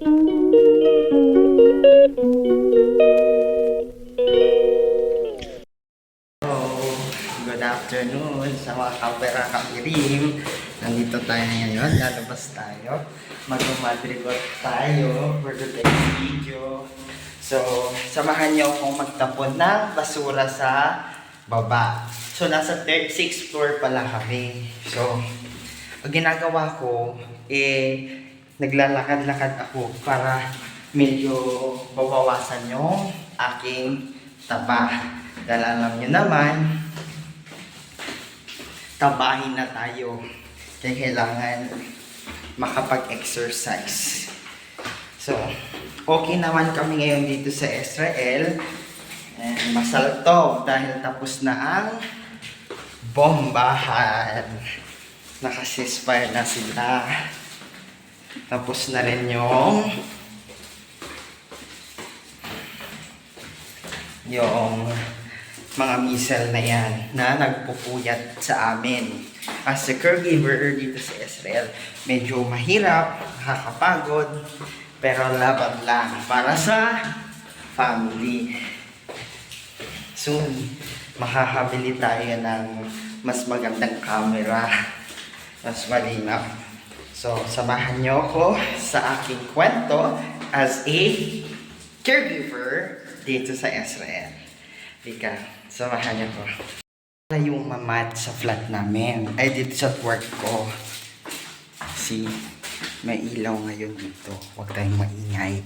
Good afternoon sa mga kapera kapirim. Nandito tayo ngayon, lalabas tayo. Mag-madrigot tayo for today's video. So, samahan niyo akong magtapon ng basura sa baba. So, nasa 6th floor pala kami. So, ang ginagawa ko, naglalakad-lakad ako para medyo babawasan yung aking taba. Dahil alam niyo naman, tabahin na tayo. Kaya kailangan makapag-exercise. So, okay naman kami ngayon dito sa Israel. And masalto dahil tapos na ang bombahan. Naka-ceasefire na sila. Tapos na rin yung mga missile na yan na nagpupuyat sa amin. As a caregiver dito sa Israel, medyo mahirap, nakakapagod, pero laban lang para sa family. Soon, makakabili tayo ng mas magandang camera, mas malinaw. So, samahan niyo ako sa aking kwento as a caregiver dito sa Israel. Ika, samahan niyo ko. Yung mamat sa flat namin, ay dito sa work ko. See, may ilaw ngayon dito. Huwag tayong maingay.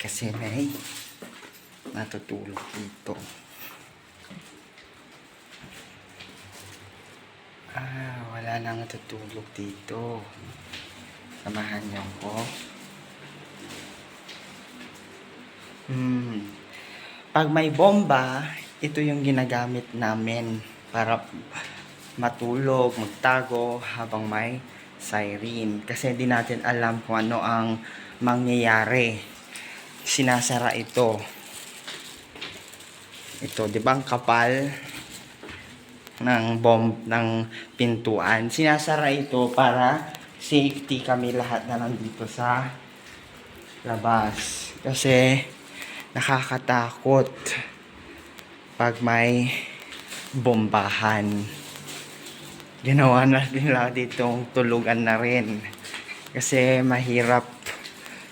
Kasi may natutulog dito. Wala nang natutulog dito. Samahan niyo ko. Pag may bomba, ito yung ginagamit namin para matulog, magtago habang may siren. Kasi hindi natin alam kung ano ang mangyayari. Sinasara ito. Ito, di ba ang kapal ng bomb ng pintuan? Sinasara ito para safety kami lahat na nandito sa labas. Kasi nakakatakot pag may bombahan. Ginawa na nila ditong tulugan na rin. Kasi mahirap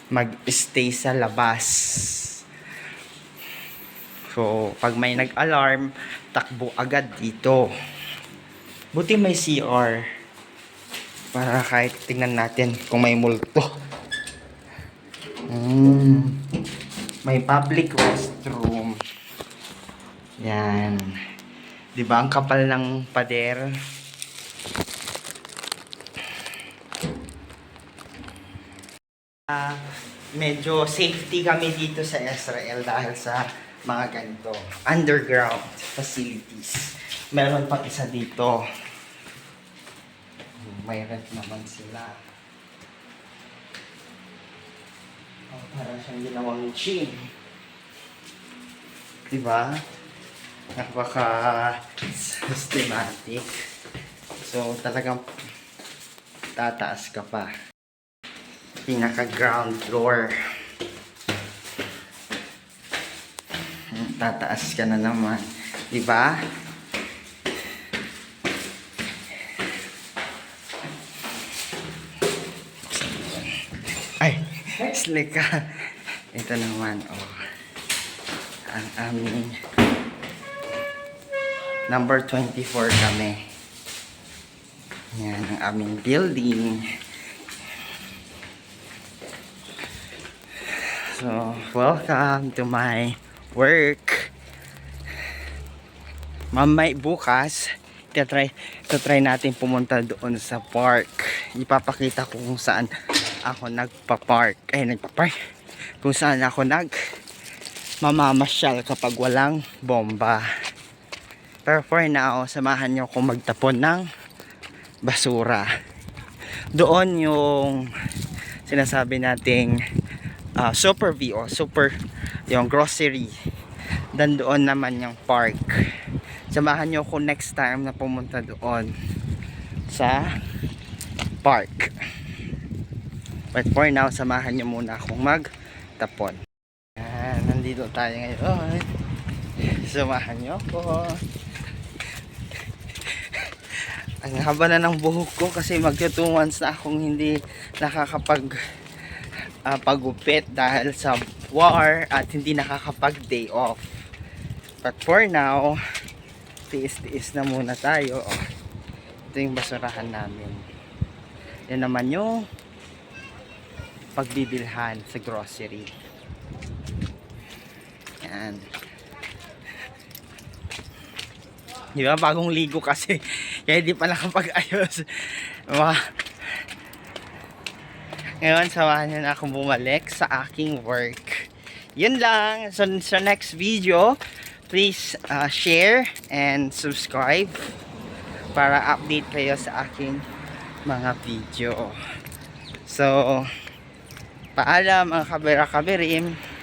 mag-stay sa labas. So, pag may nag-alarm, takbo agad dito. Buti may CR. Para kahit tingnan natin kung may multo. May public restroom. Yan. Diba ang kapal ng pader? Medyo safety kami dito sa Israel dahil sa mga ganito. Underground facilities. Meron pang isa dito. May rent naman sila. Para siyang ginawang gym. Diba? Napaka-systematic. So, talagang tataas ka pa. Pinaka-ground floor. Tataas ka na naman. Diba? Ay! Slick ka. Ito naman, ang aming number 24 kami. Yan ang aming building. So, welcome to my work. Mamay bukas, try natin pumunta doon sa park. Ipapakita ko kung saan ako nagpa-park. Kung saan ako mamamasyal kapag walang bomba. Pero for now, samahan nyo akong magtapon ng basura. Doon yung sinasabi nating super V o super yung grocery. Dan doon naman yung park. Samahan nyo ako next time na pumunta doon sa park. But for now, samahan nyo muna akong magtapon. Nandito tayo ngayon. Samahan nyo ako. Ang haba na ng buhok ko kasi magto 2 months na akong hindi pagupit dahil sa war at hindi nakakapag day off. But for now, tiis-tiis na muna tayo. Ito yung basurahan namin. Yan naman yung pagbibilhan sa grocery. Yan. Di ba? Bagong ligo kasi. Kaya di pa nakapag-ayos. Ngayon, samahan nyo na akong bumalik sa aking work. Yun lang. So, sa next video, please share and subscribe para update kayo sa aking mga video. So, paalam mga kabera-kaberim.